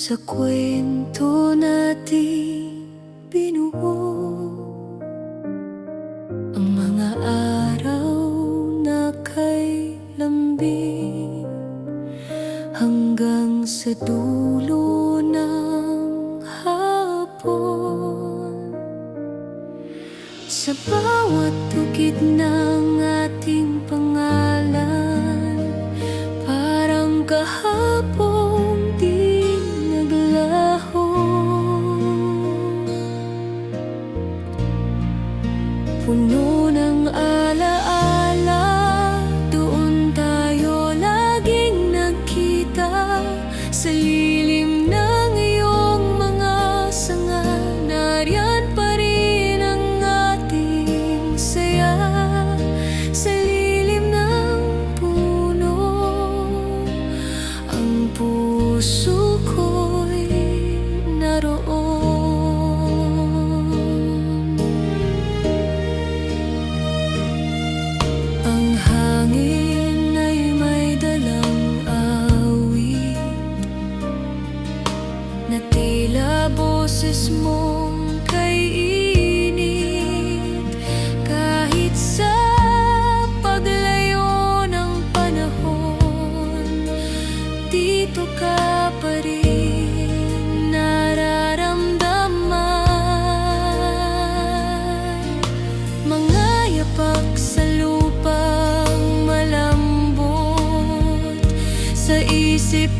Sa kwento nating binuo, ang mga araw na kay lambing, hanggang sa dulo ng hapon. Sa bawat tukid ng ating pangalan, parang kahapon di naglaho. Puno ng alaala, doon tayo laging nagkita. Sa lilim ng iyong mga sanga, nariyan pa rin ang ating saya. Sa lilim ng puno, ang puso ko'y naroon. Ang hangin ay may dalang awit na tila boses mong kaiinit. Kahit sa paglayo ng panahon, dito ka pa rin nararamdaman. Mga yapak sa lupang malambot, sa isip